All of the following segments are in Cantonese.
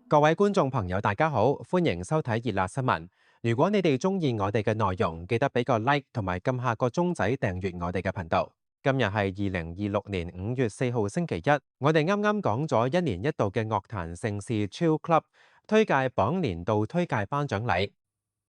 各位觀眾朋友，大家好，歡迎收睇熱辣新聞。如果你哋中意我哋嘅內容，記得俾個 like 同埋撳下個鐘仔訂閱我哋嘅頻道。今日係2026年5月4號星期一，我哋啱啱講咗一年一度嘅樂壇盛事 Chill Club 推介榜年度推介頒獎禮。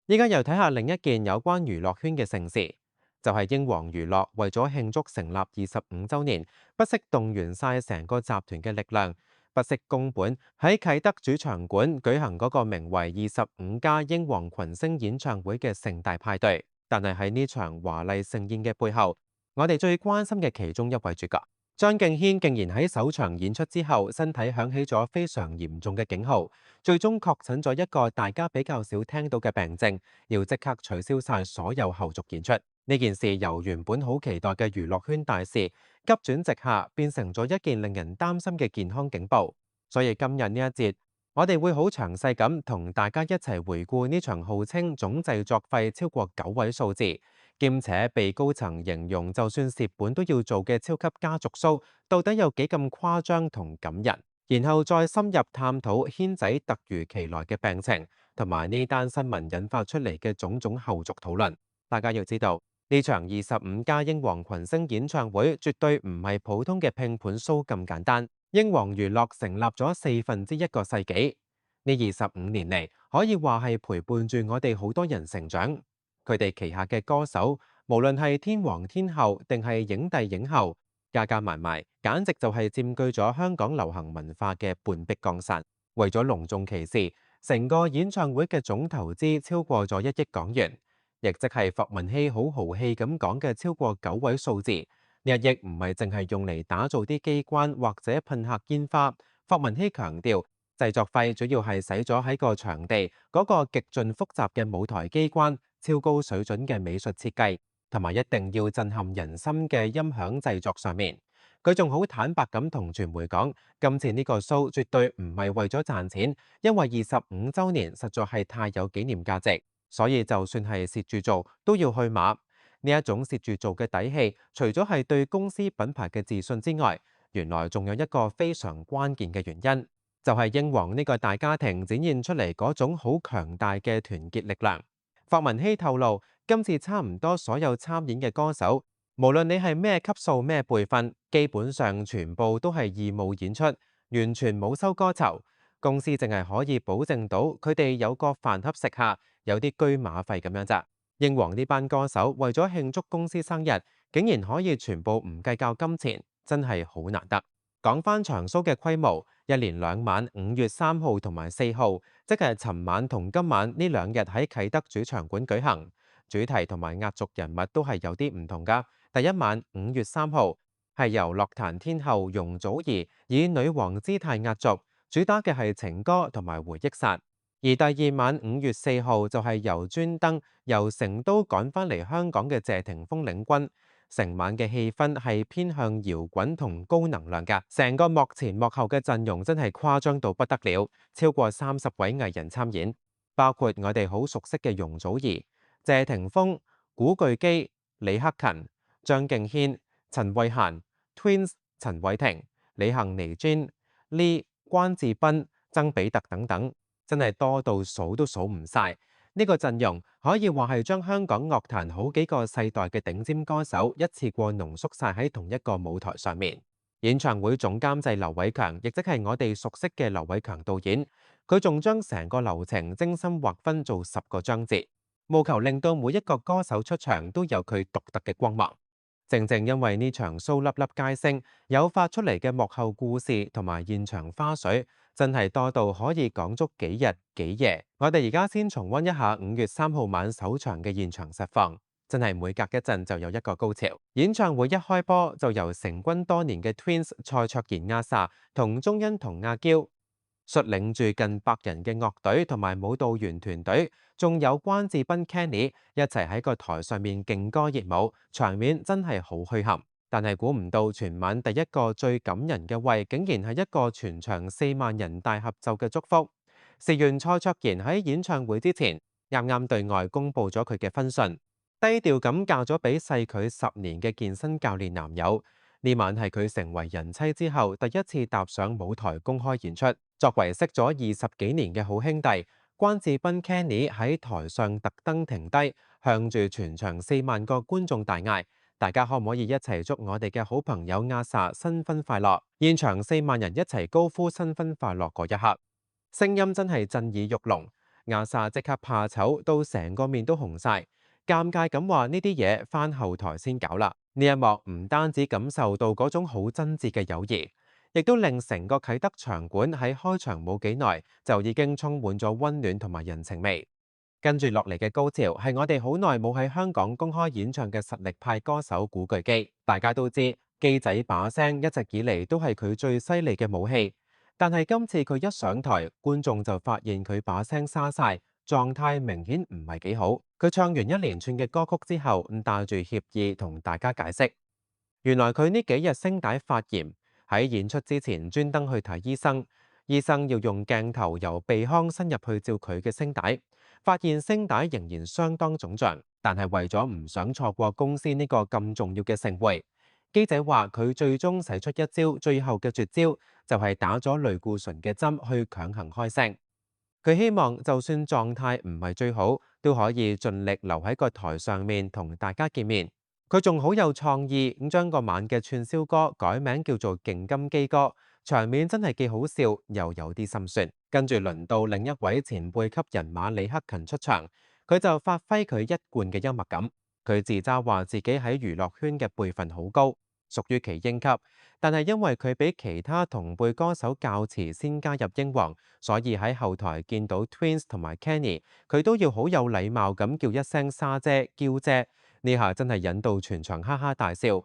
依家又睇下另一件有關娛樂圈嘅盛事，就係英皇娛樂為咗慶祝成立25週年，不惜動員晒成個集團嘅力量，不惜工本喺啟德主場館舉行嗰個名為25+ 英皇群星演唱會嘅盛大派對。但係喺呢場華麗盛宴嘅背後，我哋最關心嘅其中一位主角張敬軒，竟然喺首場演出之後，身體響起咗非常嚴重嘅警號，最終確診咗一個大家比較少聽到嘅病症，要即刻取消晒所有後續演出。呢件事由原本好期待嘅娛樂圈大事，急轉直下，變成咗一件令人擔心嘅健康警報。所以今日呢一節，我哋會好詳細咁同大家一齊回顧呢場號稱總製作費超過9位數字，兼且被高層形容就算蝕本都要做嘅超級家族 show，到底有幾咁誇張同感人，然後再深入探討軒仔突如其來嘅病情，同埋呢單新聞引發出嚟嘅種種後續討論。大家要知道，呢場25+ 英皇群星演唱會絕對唔係普通嘅拼盤 show 咁簡單。英皇娛樂成立咗1/4個世紀，呢25年嚟可以話係陪伴住我哋好多人成長。佢哋旗下嘅歌手，無論係天王天后定係影帝影后，加加埋埋，簡直就係佔據咗香港流行文化嘅半壁江山。為咗隆重其事，成個演唱會嘅總投資超過咗1億港元，亦即係霍汶希好豪氣咁講嘅超過9位數字。呢1億唔係淨係用嚟打造啲機關或者噴客煙花，霍汶希強調製作費主要係使咗喺個場地嗰個極盡複雜嘅舞台機關、超高水準嘅美術設計，同埋一定要震撼人心嘅音響製作上面。佢仲好坦白咁同傳媒講，今次呢個 show 絕對唔係為咗賺錢，因為25週年實在係太有紀念價值，所以就算係蝕住做都要去馬。呢一種蝕住做嘅底氣，除咗係對公司品牌嘅自信之外，原來仲有一個非常關鍵嘅原因，就係英皇呢個大家庭展現出嚟嗰種好強大嘅團結力量。霍汶希透露，今次差唔多所有參演嘅歌手，無論你係咩級數咩輩分，基本上全部都係義務演出，完全冇收歌酬。公司淨係可以保證到佢哋有個飯盒食下，有啲車馬費咁樣咋。英皇呢班歌手為咗慶祝公司生日，竟然可以全部唔計較金錢，真係好難得。講返場 show 嘅規模，一連2晚，5月3號同埋4號，即係尋晚同今晚呢2日喺啟德主場館舉行。主題同埋壓軸人物都係有啲唔同㗎。第一晚5月3號係由樂壇天后容祖兒以女王姿態壓軸，主打嘅係情歌同埋回憶殺。而第2晚5月4號就係由專登由成都趕返嚟香港嘅謝霆鋒領軍，成晚嘅氣氛係偏向搖滾同高能量㗎。成個幕前幕後嘅陣容真係誇張到不得了，超過30位藝人參演，包括我哋好熟悉嘅容祖兒、謝霆鋒、古巨基、李克勤、張敬軒、陳慧嫻、Twins、陳偉霆、李幸妮、Jin、Lee、關智斌、曾比特等等。真係多到數都數唔晒。呢個陣容可以話係將香港樂壇好幾個世代嘅頂尖歌手一次過濃縮晒喺同一個舞台上面。演唱會總監製劉偉強，亦即係我哋熟悉嘅劉偉強導演，佢仲將成個流程精心劃分做10個章節，務求令到每一個歌手出場都有佢獨特嘅光芒。正正因為呢場 show 粒粒皆星，有發出嚟嘅幕後故事同埋現場花絮，真係多到可以講足幾日幾夜。我哋而家先重溫一下5月3號晚首場嘅現場實況，真係每隔一陣就有一個高潮。演唱會一開波就由成軍多年嘅 Twins 蔡卓妍阿 sa 同鐘欣同阿嬌率領住近100人嘅樂隊同埋舞蹈員團隊，仲有關智斌 Kenny 一齊喺個台上面勁歌熱舞，場面真係好墟冚。但係估唔到全晚第一個最感人嘅位，竟然係一個全場4萬人大合奏嘅祝福。事緣蔡卓妍喺演唱會之前，啱啱對外公布咗佢嘅婚訊，低調咁嫁咗俾細佢10年嘅健身教練男友。呢呢晚係佢成為人妻之後第一次踏上舞台公開演出。作為識咗20幾年嘅好兄弟，關智斌 Kenny 喺台上特登停低，向住全場4萬個觀眾大嗌：大家可唔可以一齊祝我哋嘅好朋友亞莎新婚快樂？現場4萬人一齊高呼新婚快樂嗰一刻，聲音真係震耳欲聾。亞莎即刻怕醜到成個面都紅晒，尷尬咁話呢啲嘢返後台先搞啦。呢一幕唔單止感受到嗰種好真摯嘅友誼，亦都令成個啟德場館喺開場冇幾耐就已經充滿咗溫暖同埋人情味。跟住落嚟嘅高潮係我哋好耐冇喺香港公開演唱嘅實力派歌手古巨基。大家都知基仔把聲一直以嚟都係佢最犀利嘅武器，但係今次佢一上台，觀眾就發現佢把聲沙晒，狀態明顯唔係幾好。佢唱完一連串嘅歌曲之後，帶住歉意同大家解釋，原來佢呢幾日聲帶發炎，喺演出之前專登去睇醫生，醫生要用鏡頭由鼻腔伸入去照佢嘅聲帶，發現聲帶仍然相當腫脹，但係為咗唔想錯過公司呢個咁重要嘅盛會，基仔話佢最終使出一招最後嘅絕招，就係打咗類固醇嘅針去強行開聲。佢希望就算狀態唔係最好，都可以盡力留喺個台上面同大家見面。佢仲好有創意，咁將個晚嘅串燒歌改名叫做勁金基歌，場面真係既好笑又有啲心酸。跟住輪到另一位前輩級人馬李克勤出場，佢就發揮佢一貫嘅幽默感。佢自嘲話自己喺娛樂圈嘅輩分好高，屬於奇英級，但係因為佢比其他同輩歌手較遲先加入英皇，所以喺後台見到 Twins 同埋 Kenny， 佢都要好有禮貌咁叫一聲沙姐、嬌姐。呢下真係引到全場哈哈大笑。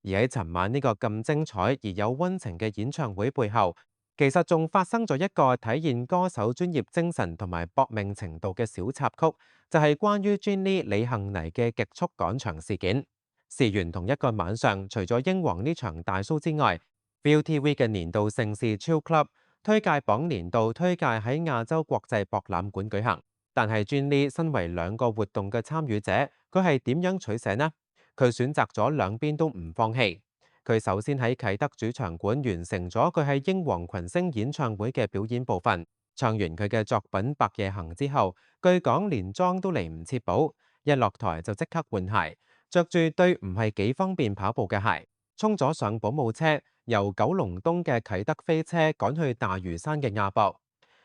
而喺尋晚呢個咁精彩而有溫情嘅演唱會背後，其實仲發生咗一個體現歌手專業精神同埋搏命程度嘅小插曲，就係關於 Jenny 李幸倪嘅極速趕場事件。事緣同一個晚上，除咗英皇呢場大 show 之外， ViuTV 嘅年度盛事 Chill Club 推介榜年度推介喺亞洲國際博覽館舉行。但係 Jenny 身為兩個活動嘅參與者，佢係點樣取捨呢？佢選擇咗兩邊都唔放棄。佢首先喺啟德主場館完成咗佢喺英皇群星演唱會嘅表演部分，唱完佢嘅作品《白夜行》之後，據講連妝都嚟唔切補，一落台就即刻換鞋，着住對唔係幾方便跑步嘅鞋，衝咗上保姆車，由九龍東嘅啟德飛車趕去大嶼山嘅亞博。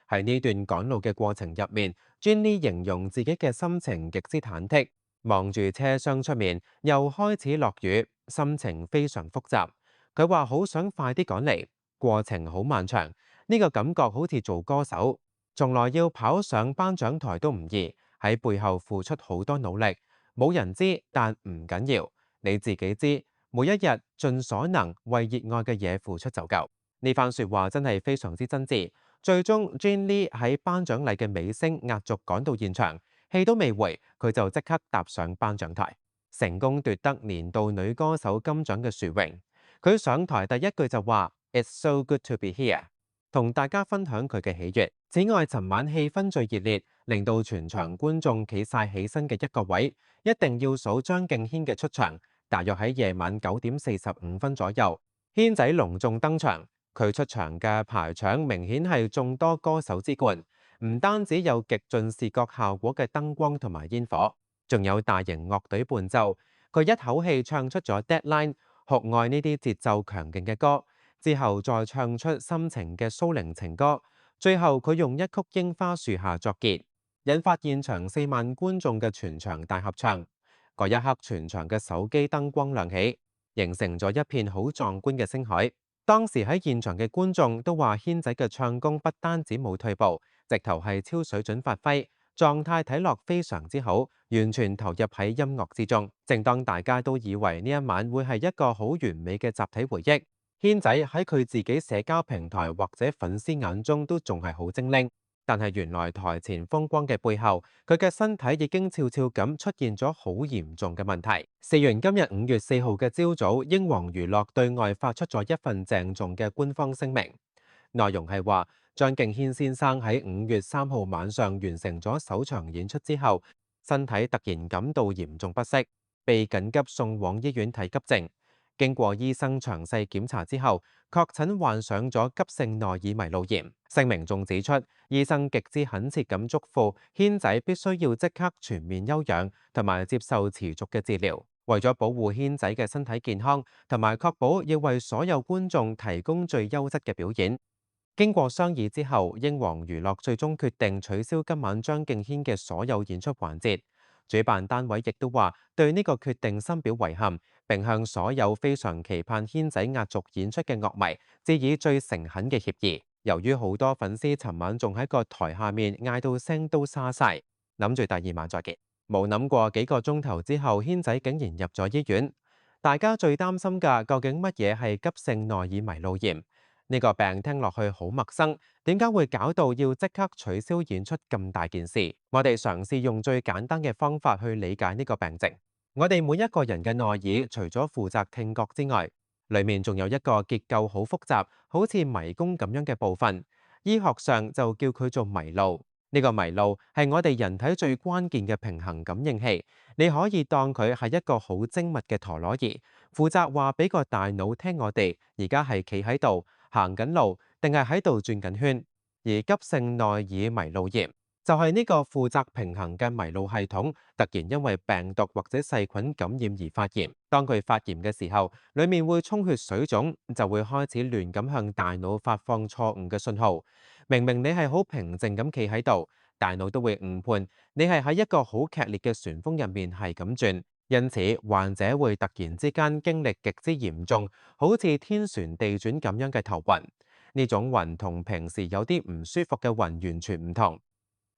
喺呢段趕路嘅過程入面，Jenny 形容自己嘅心情極之忐忑，望住車廂出面又開始落雨，心情非常複雜。佢話好想快啲趕嚟，過程好漫長，呢個感覺好似做歌手，從來要跑上頒獎台都唔易，喺背後付出好多努力，冇人知，但唔緊要，你自己知，每一日盡所能為熱愛嘅嘢付出就夠。呢番説話真係非常之真摯。最終 Jenny 喺頒獎禮嘅尾聲壓軸趕到現場，戲都未回，佢就即刻踏上頒獎台，成功奪得年度女歌手金獎嘅殊榮。佢上台第一句就話 It's so good to be here， 同大家分享佢嘅喜悅。此外，尋晚氣氛最熱烈，令到全場觀眾企晒起身嘅一個位，一定要數張敬軒嘅出場。大約喺夜晚9點45分左右，軒仔隆重登場。佢出場嘅排場明顯係眾多歌手之冠，唔單止有極盡視覺效果嘅燈光同埋煙火，仲有大型樂隊伴奏。佢一口氣唱出咗 Deadline、酷愛呢啲節奏強勁嘅歌，之後再唱出深情嘅蘇寧情歌，最後佢用一曲櫻花樹下作結，引發現場4萬觀眾嘅全場大合唱。嗰一刻，全場嘅手機燈光亮起，形成咗一片好壯觀嘅星海。當時喺現場嘅觀眾都話軒仔嘅唱功不單止冇退步，直頭係超水準發揮，狀態睇落非常之好，完全投入喺音樂之中。正當大家都以為呢一晚會係一個好完美嘅集體回憶，軒仔喺佢自己社交平台或者粉絲眼中都仲係好精靈。但係原來台前風光嘅背後，佢嘅身體已經悄悄咁出現咗好嚴重嘅問題。事緣今日5月4號嘅朝早，英皇娛樂對外發出咗一份鄭重嘅官方聲明，內容係話張敬軒先生喺5月3號晚上完成咗首場演出之後，身體突然感到嚴重不適，被緊急送往醫院睇急症。經過醫生詳細檢查之後，確診患上咗急性內耳迷路炎。聲明仲指出，醫生極之懇切咁囑咐軒仔必須要即刻全面休養，同埋接受持續嘅治療。為咗保護軒仔嘅身體健康，同埋確保要為所有觀眾提供最優質嘅表演，經過商議之後，英皇娛樂最終決定取消今晚張敬軒嘅所有演出環節。主辦單位亦都話對呢個決定深表遺憾，並向所有非常期盼軒仔壓軸演出嘅樂迷致以最誠懇嘅歉意。由於好多粉絲尋晚仲喺個台下面嗌到聲都沙晒，諗住第二晚再見，冇諗過幾個鐘頭之後，軒仔竟然入咗醫院。大家最擔心嘅究竟乜嘢係急性內耳迷路炎？呢個病聽落去好陌生，點解會搞到要即刻取消演出咁大件事？我哋嘗試用最簡單嘅方法去理解呢個病症。我哋每一個人嘅內耳，除咗負責聽覺之外，裡面仲有一個結構好複雜，好似迷宮咁樣嘅部分。醫學上就叫佢做迷路。呢個迷路係我哋人體最關鍵嘅平衡感應器。你可以當佢係一個好精密嘅陀螺儀，負責話俾個大腦聽我哋而家係企喺度，行緊路定係喺度轉緊圈。而急性內耳迷路炎就係呢個負責平衡嘅迷路系統突然因為病毒或者細菌感染而發炎。當佢發炎嘅時候，裡面會充血水腫，就會開始亂咁向大腦發放錯誤嘅信號。明明你係好平靜咁企喺度，大腦都會誤判你係喺一個好劇烈嘅旋風入面係咁轉。因此，患者會突然之間經歷極之嚴重，好似天旋地轉咁樣嘅頭暈。呢種暈同平時有啲唔舒服嘅暈完全唔同，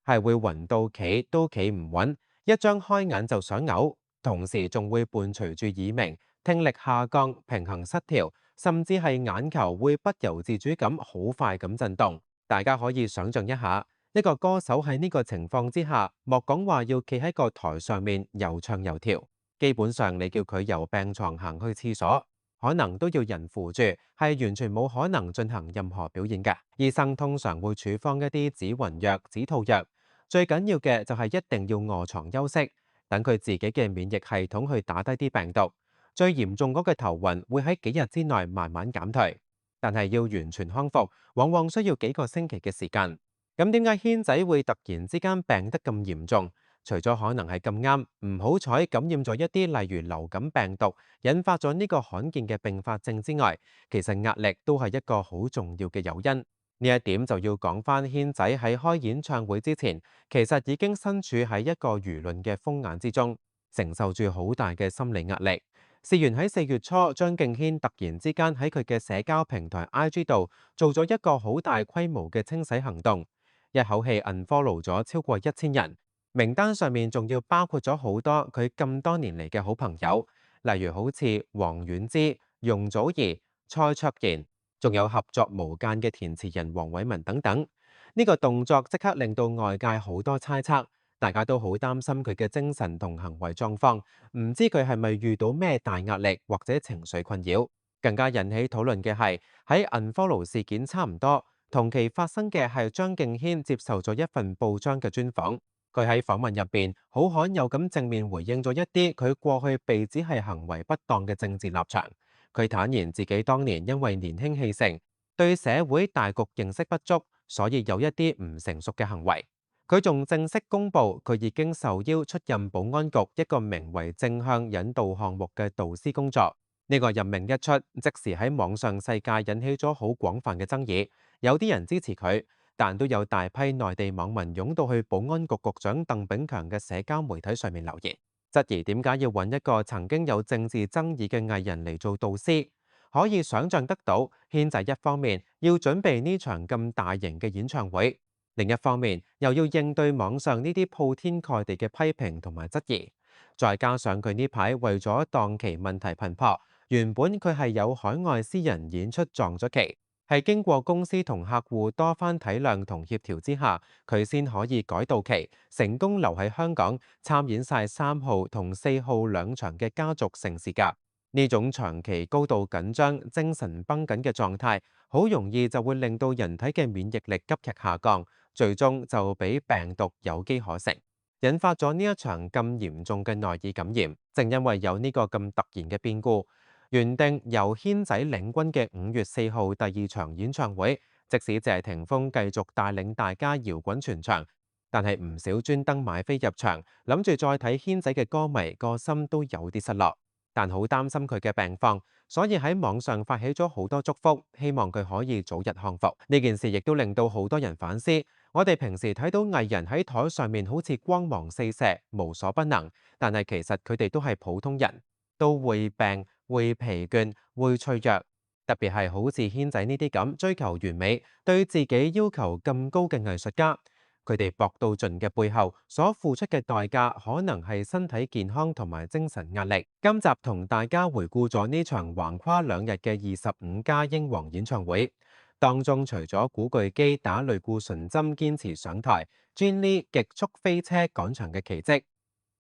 係會暈到企都企唔穩，一張開眼就想嘔，同時仲會伴隨住耳鳴、聽力下降、平衡失調，甚至係眼球會不由自主咁好快咁震動。大家可以想象一下，一個歌手喺呢個情況之下，莫講話要企喺個台上面又唱又跳，基本上你叫佢由病床行去廁所，可能都要人扶住，係完全冇可能進行任何表演嘅。醫生通常會處方一啲止暈藥、止吐藥，最緊要嘅就係一定要臥床休息，等佢自己嘅免疫系統去打低啲病毒。最嚴重嗰個頭暈會喺幾日之內慢慢減退，但係要完全康復，往往需要幾個星期嘅時間。咁點解軒仔會突然之間病得咁嚴重？除咗可能係咁啱唔好彩感染咗一啲例如流感病毒，引發咗呢個罕見嘅併發症之外，其實壓力都係一個好重要嘅誘因。呢一點就要講返軒仔喺開演唱會之前，其實已經身處喺一個輿論嘅風眼之中，承受住好大嘅心理壓力。事緣喺4月初，張敬軒突然之間喺佢嘅社交平台 IG 度做咗一個好大規模嘅清洗行動，一口氣 unfollow 咗超過1000人。名單上面仲要包括咗好多佢咁多年嚟嘅好朋友，例如好似黃婉之、容祖兒、蔡卓妍，仲有合作無間嘅填詞人黃偉文等等。呢個動作即刻令到外界好多猜測，大家都好擔心佢嘅精神同行為狀況，唔知佢係咪遇到咩大壓力或者情緒困擾。更加引起討論嘅係喺 unfollow 事件差唔多同期發生嘅係張敬軒接受咗一份報章嘅專訪。佢喺訪問入邊好罕有咁正面回應咗一啲佢過去被指係行為不當嘅政治立場。佢坦言自己當年因為年輕氣盛，對社會大局認識不足，所以有一啲唔成熟嘅行為。佢仲正式公布佢已經受邀出任保安局一個名為正向引導項目嘅導師工作。呢個任命一出，即時喺網上世界引起咗好廣泛嘅爭議。有啲人支持佢，但都有大批內地網民湧到去保安局局長鄧炳強嘅社交媒體上面留言，質疑點解要揾一個曾經有政治爭議嘅藝人嚟做導師。可以想像得到，軒仔一方面要準備呢場咁大型嘅演唱會，另一方面又要應對網上呢啲鋪天蓋地嘅批評同埋質疑。再加上佢呢排為咗檔期問題頻撲，原本佢係有海外私人演出撞咗期。係經過公司同客戶多番體諒同協調之下，佢先可以改到期，成功留喺香港參演晒3號同4號2場嘅家族盛事㗎。呢種長期高度緊張、精神繃緊嘅狀態，好容易就會令到人體嘅免疫力急劇下降，最終就俾病毒有機可乘，引發咗呢一場咁嚴重嘅內耳感染。正因為有呢個咁突然嘅變故，原定由軒仔領軍嘅5月4號第2場演唱會，即使謝霆鋒繼續帶領大家搖滾全場，但係唔少專登買飛入場，諗住再睇軒仔嘅歌迷個心都有啲失落，但好擔心佢嘅病況，所以喺網上發起咗好多祝福，希望佢可以早日康復。呢件事亦都令到好多人反思，我哋平時睇到藝人喺台上面好似光芒四射、無所不能，但係其實佢哋都係普通人，都會病、會疲倦、會脆弱。特別係好似軒仔呢啲咁追求完美、對自己要求咁高嘅藝術家，佢哋搏到盡嘅背後所付出嘅代價，可能係身體健康同埋精神壓力。今集同大家回顧咗呢場橫跨2日嘅25+ 英皇演唱會，當中除咗古巨基打類固醇針堅持上台，Jenny 極速飛車趕場嘅奇蹟，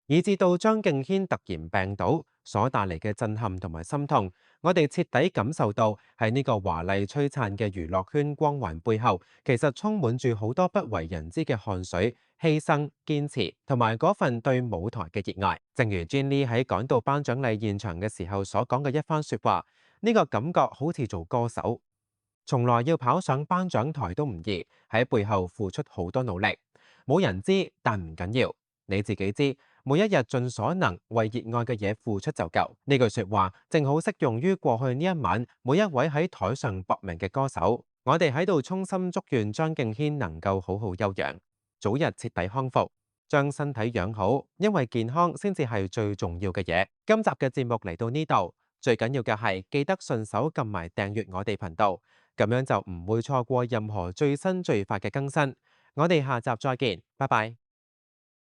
以至到張敬軒突然病倒所帶嚟嘅震撼同埋心痛，我哋徹底感受到喺呢個華麗璀璨嘅娛樂圈光環背後，其實充滿住好多不為人知嘅汗水、犧牲、堅持同埋嗰份對舞台嘅熱愛。正如 Jenny 喺趕到頒獎禮現場嘅時候所講嘅一番説話，呢個感覺好似做歌手，從來要跑上頒獎台都唔易，喺背後付出好多努力，冇人知，但唔緊要，你自己知。每一日盡所能為熱愛嘅嘢付出就夠。呢句説話正好適用於過去呢一晚每一位喺台上搏命嘅歌手。我哋喺度衷心祝願張敬軒能夠好好休養，早日徹底康復，將身體養好，因為健康先至係最重要嘅嘢。今集嘅節目嚟到呢度，最緊要嘅係記得順手撳埋訂閱我哋頻道，咁樣就唔會錯過任何最新最快嘅更新。我哋下集再見，拜拜。